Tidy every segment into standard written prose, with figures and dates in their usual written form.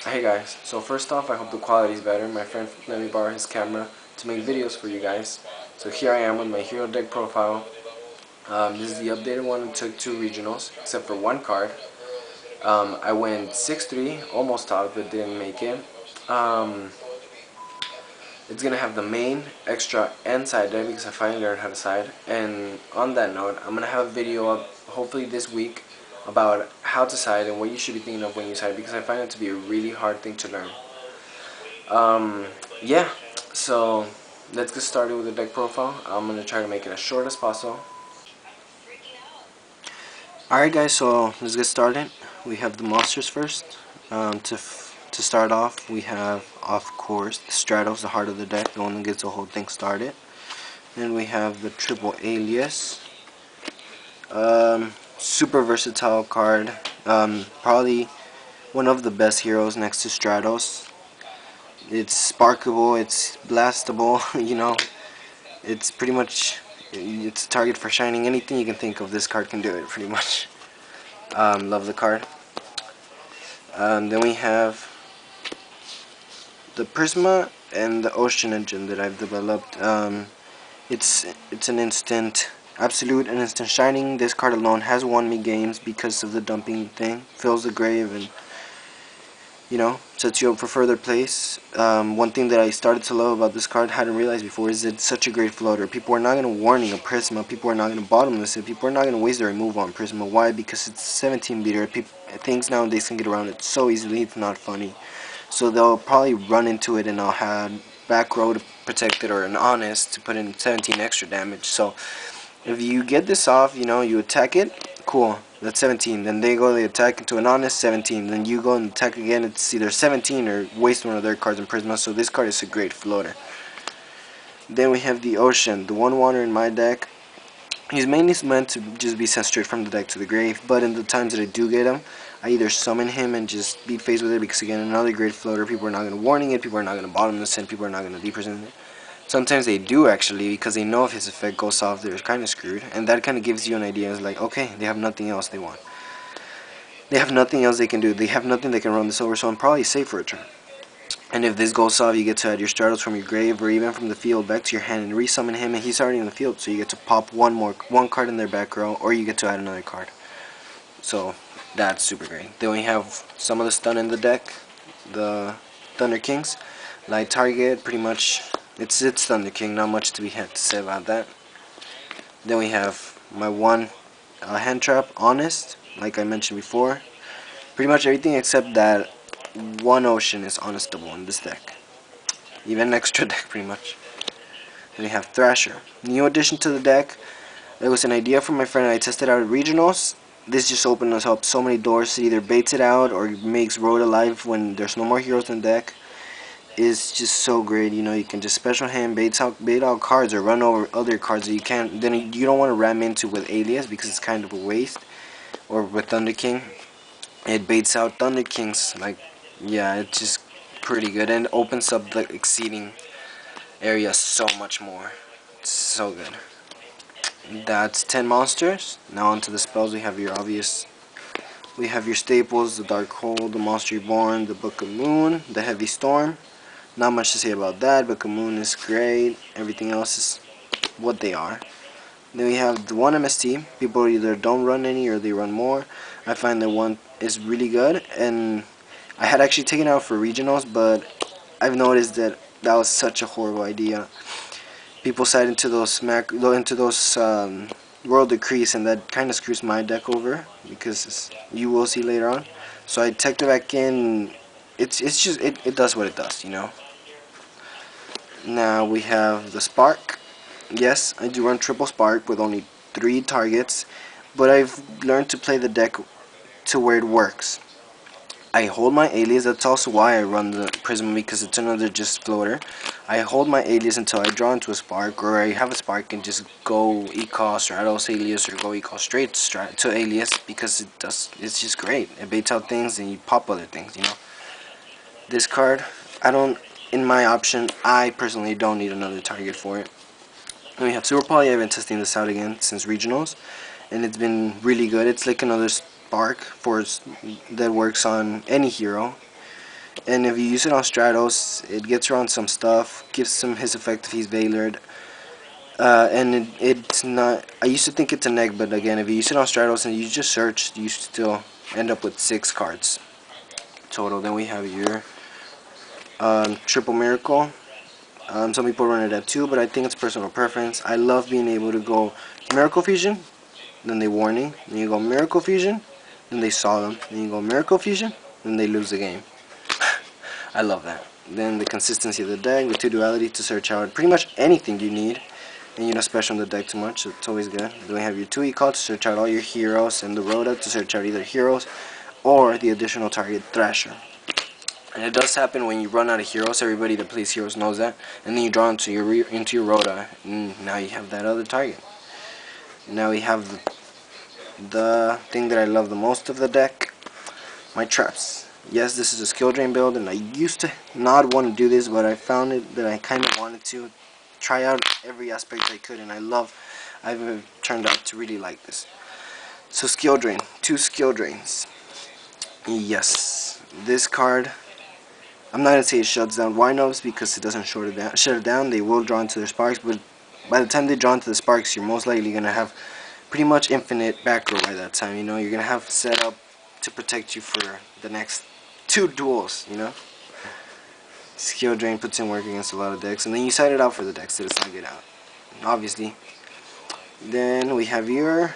Hey guys, so first off, I hope the quality is better. My friend let me borrow his camera to make videos for you guys. So here I am with my hero deck profile. This is the updated one. It took 2 regionals, except for one card. I went 6-3, almost top, but didn't make it. It's gonna have the main, extra, and side deck because I finally learned how to side. And on that note, I'm gonna have a video up hopefully this week about how to side and what you should be thinking of when you side because I find it to be a really hard thing to learn. Yeah, so let's get started with the deck profile. I'm gonna try to make it as short as possible. Alright guys, so let's get started. We have the monsters first. To start off, we have, of course, the Stratos, the heart of the deck, the one that gets the whole thing started. Then we have the triple Alias. Super versatile card. Probably one of the best heroes next to Stratos. It's sparkable, it's blastable, you know. It's pretty much, it's a target for shining. Anything you can think of, this card can do it pretty much. Love the card. Then we have the Prisma and the Ocean Engine that I've developed. It's an instant absolute and instant shining. This card alone has won me games because of the dumping thing. Fills the grave and, you know, sets you up for further plays. One thing that I started to love about this card, hadn't realized before, is it's such a great floater. People are not going to warning a Prisma. People are not going to bottomless it. People are not going to waste their remove on Prisma. Why? Because it's 17 beater. Things nowadays can get around it so easily. It's not funny. So they'll probably run into it and I'll have back row to protect it or an honest to put in 17 extra damage. So if you get this off, you know, you attack it, cool, that's 17. Then they attack into an honest, 17. Then you go and attack again, it's either 17 or waste one of their cards in Prisma. So this card is a great floater. Then we have the Ocean, the one water in my deck. He's mainly meant to just be sent straight from the deck to the grave, but in the times that I do get him, I either summon him and just beat phase with it because, again, another great floater. People are not going to warning it, people are not going to bottomless it, people are not going to depresent it. Sometimes they do, actually, because they know if his effect goes off, they're kind of screwed, and that kind of gives you an idea. It's like, okay, they have nothing else they want. They have nothing else they can do. They have nothing they can run this over, so I'm probably safe for a turn. And if this goes off, you get to add your Stratos from your grave or even from the field back to your hand and resummon him, and he's already in the field, so you get to pop one card in their back row, or you get to add another card. So that's super great. Then we have some of the stun in the deck, the Thunder Kings. Light target, pretty much, it's Thunder King, not much to be had to say about that. Then we have my one hand trap, Honest, like I mentioned before. Pretty much everything except that one Ocean is honestable in this deck. Even extra deck, pretty much. Then we have Thrasher. New addition to the deck. It was an idea from my friend and I tested out at regionals. This just opened us up so many doors. It either baits it out or makes Road alive when there's no more heroes in the deck. It's just so great. You know, you can just special hand bait out cards or run over other cards that you can't. Then you don't want to ram into with Alias because it's kind of a waste. Or with Thunder King, it baits out Thunder Kings. Like, yeah, it's just pretty good and opens up the exceeding area so much more. It's so good. That's 10 monsters. Now onto the spells. We have your staples, the Dark Hole, the Monster Reborn, the Book of Moon, the Heavy Storm. Not much to say about that. Book of Moon is great. Everything else is what they are. Then we have the one MST. People either don't run any or they run more. I find that one is really good, and I had actually taken it out for regionals, but I've noticed that that was such a horrible idea. People side into those World Decrees, and that kind of screws my deck over because you will see later on. So I teched it back in. It does what it does, you know. Now we have the Spark. Yes, I do run triple Spark with only 3 targets, but I've learned to play the deck to where it works. I hold my Alias. That's also why I run the Prism, because it's another just floater. I hold my Alias until I draw into a Spark, or I have a Spark and just go Ecall Stratos Alias, or go Ecall straight to Alias, because it's just great. It baits out things and you pop other things, you know. This card, in my option, I personally don't need another target for it. And we have Super Poly. I've been testing this out again since regionals, and it's been really good. It's like another Spark that works on any hero. And if you use it on Stratos, it gets around some stuff, gives him his effect if he's Veilered. And it's not. I used to think it's a neg, but again, if you use it on Stratos and you just search, you still end up with 6 cards total. Then we have your Triple Miracle. Some people run it at 2, but I think it's personal preference. I love being able to go Miracle Fusion, then they Warning, then you go Miracle Fusion, then they Solemn, then you go Miracle Fusion, then they lose the game. I love that. Then the consistency of the deck, the 2 duality to search out pretty much anything you need. And you don't special on the deck too much, so it's always good. Then we have your 2 Ecall to search out all your heroes, and the Rhoda to search out either heroes or the additional target Thrasher. And it does happen when you run out of heroes. Everybody that plays heroes knows that. And then you draw into your Rhoda, and now you have that other target. Now we have the thing that I love the most of the deck, my traps. Yes, this is a skill drain build, and I used to not want to do this, but I found it that I kind of wanted to try out every aspect I could, and I've turned out to really like this. So skill drain, 2 skill drains. Yes, this card, I'm not gonna say it shuts down Winobs because it doesn't shut it down. They will draw into their sparks, but by the time they draw into the sparks, you're most likely gonna have pretty much infinite back row by that time. You know, you're gonna have set up to protect you for the next 2 duels. You know, skill drain puts in work against a lot of decks, and then you side it out for the decks that it's not get out, obviously. Then we have your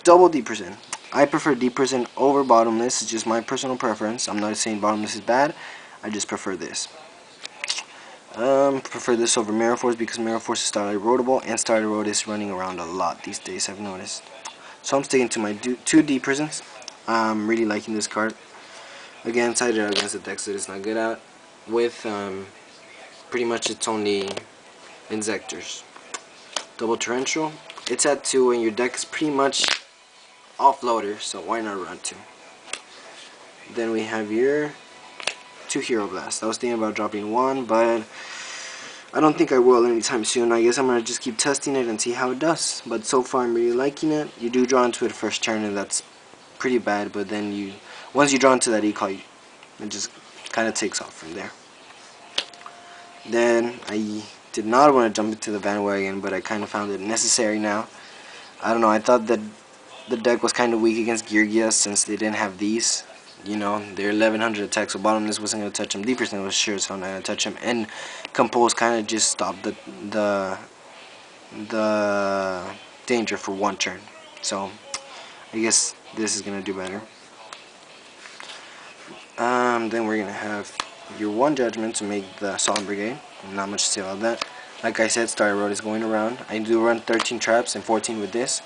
double Deep Prison. I prefer Deep Prison over Bottomless. It's just my personal preference. I'm not saying Bottomless is bad. I just prefer this. Prefer this over Mirror Force because Mirror Force is Starlight Roadable, and Starlight Road is running around a lot these days, I've noticed. So I'm sticking to my 2 Deep Prisons. I'm really liking this card. Again, sided out against the decks that it's not good at. With pretty much it's only Inzectors. Double Torrential. It's at 2 and your deck is pretty much offloader, so why not run 2? Then we have your 2 Hero Blast. I was thinking about dropping 1, but I don't think I will anytime soon. I guess I'm going to just keep testing it and see how it does. But so far I'm really liking it. You do draw into it first turn, and that's pretty bad, but then once you draw into that Ecall, it just kind of takes off from there. Then I did not want to jump into the bandwagon, but I kind of found it necessary now. I don't know, I thought that the deck was kind of weak against Geargia since they didn't have these. You know, they're 1100 attack, so Bottomless wasn't going to touch him. Deep Prison was sure as hell not going to touch him. And Compose kind of just stopped the danger for 1 turn. So, I guess this is going to do better. Then we're going to have your 1 Judgment to make the Solemn Brigade. Not much to say about that. Like I said, Starlight Road is going around. I do run 13 traps and 14 with this.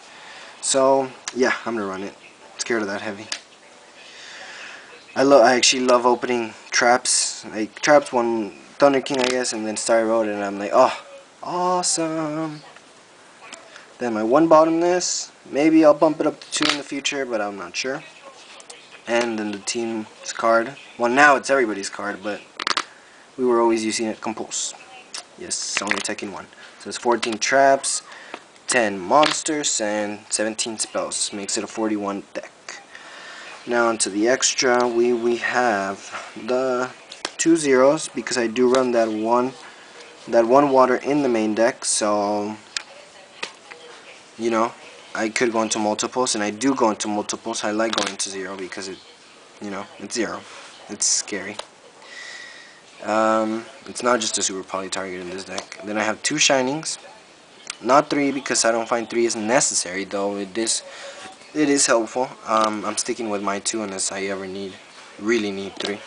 So, yeah, I'm going to run it. Scared of that heavy. I actually love opening traps. Like, traps 1 Thunder King, I guess, and then Starlight Road, and I'm like, oh, awesome. Then my 1 Bottomless. Maybe I'll bump it up to 2 in the future, but I'm not sure. And then the team's card. Well, now it's everybody's card, but we were always using it. Compose. Yes, only attacking 1. So it's 14 traps, 10 monsters, and 17 spells. Makes it a 41 deck. Now onto the extra, we have the 2 zeros because I do run that one water in the main deck, so you know, I could go into multiples, and I do go into multiples. I like going to 0 because it, you know, it's 0. It's scary. It's not just a super poly target in this deck. Then I have 2 Shinings, not 3 because I don't find 3 is necessary, though it is helpful. I'm sticking with my 2 unless I ever really need 3.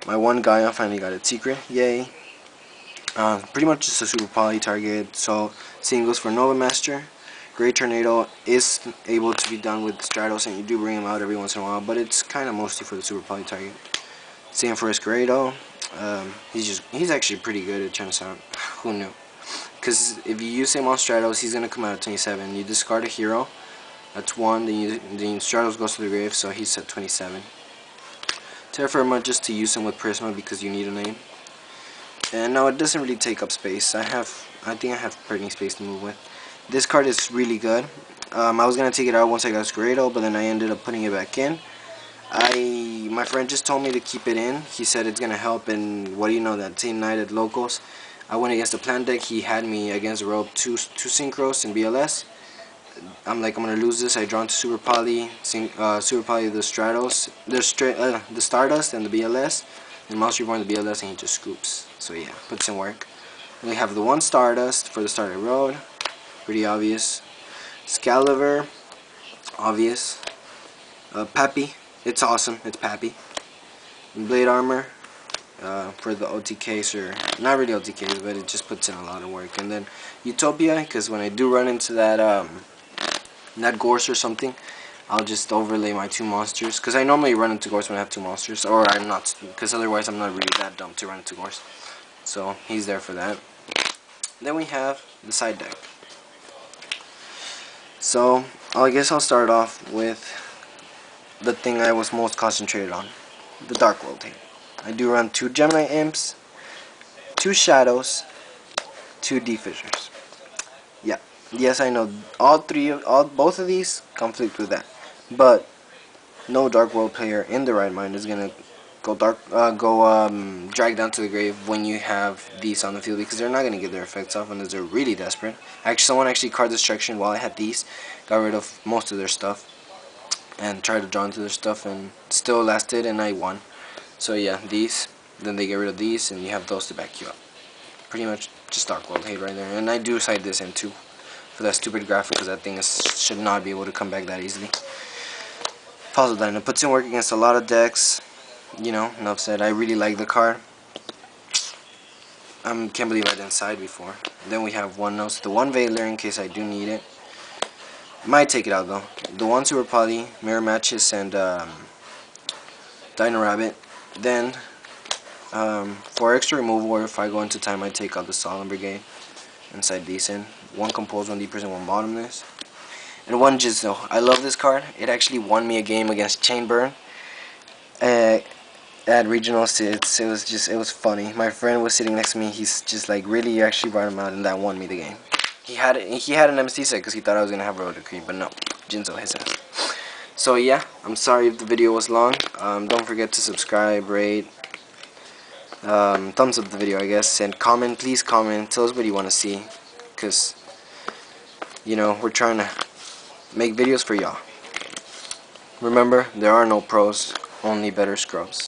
My 1 Gaia finally got its secret, yay. Pretty much just a super poly target, so same goes for Nova Master. Great Tornado is able to be done with Stratos, and you do bring him out every once in a while, but it's kind of mostly for the super poly target. Same for Escurado. He's actually pretty good, it turns out. Who knew? Because if you use him on Stratos, he's gonna come out at 27. You discard a hero, that's 1. Then Stratos goes to the grave, so he's at 27. Terra Firma just to use him with Prisma because you need a name. And no, it doesn't really take up space. I think I have plenty space to move with. This card is really good. I was gonna take it out once I got Escurado, but then I ended up putting it back in. My friend just told me to keep it in. He said it's gonna help, and what do you know, that same night at Locals, I went against the plan deck. He had me against the rope, two synchros and BLS. I'm like, I'm gonna lose this. I draw into Super Poly, Super Poly the Stratos, the Stardust and the BLS, and Mouse Reborn the BLS, and he just scoops. So yeah, puts in work. And we have the one Stardust for the Starlight Road, pretty obvious. Excalibur, obvious. Pappy, it's awesome. It's Pappy. And Blade Armor. For the OTKs, or not really OTKs, but it just puts in a lot of work. And then Utopia, because when I do run into that Gorse or something, I'll just overlay my two monsters, because I normally run into Gorse when I have two monsters, or I'm not, because otherwise I'm not really that dumb to run into Gorse. So he's there for that. Then we have the side deck. So I guess I'll start off with the thing I was most concentrated on, the Dark World team. I do run 2 Gemini Imps, 2 Shadows, 2 D-Fissures. Yeah, yes, I know both of these conflict with that, but no Dark World player in the right mind is gonna go drag down to the grave when you have these on the field, because they're not gonna get their effects off unless they're really desperate. Actually, someone card destruction while I had these, got rid of most of their stuff, and tried to draw into their stuff, and still lasted, and I won. So yeah, these, then they get rid of these, and you have those to back you up. Pretty much just Dark World hate right there. And I do side this in too, for that stupid graphic, because that thing should not be able to come back that easily. Puzzle Dino puts in work against a lot of decks. You know, enough said. I really like the card. Can't believe I didn't side before. Then we have one Nose, the one Veiler in case I do need it. Might take it out though. The one Super Poly, Mirror Matches, and Dino Rabbit. Then for extra removal, or if I go into time, I take out the Solemn Brigade inside these in. One Compose, one Deepers, and one Bottomless. And one Jizzo. I love this card. It actually won me a game against Chainburn at regionals. It was funny. My friend was sitting next to me. He's just like, really, you actually brought him out, and that won me the game. He had an MC set because he thought I was gonna have Road Decree, but no, Jinzo his ass. So yeah, I'm sorry if the video was long. Don't forget to subscribe, rate, thumbs up the video, I guess, and comment. Please comment. Tell us what you want to see, because you know we're trying to make videos for y'all. Remember, there are no pros, only better scrubs.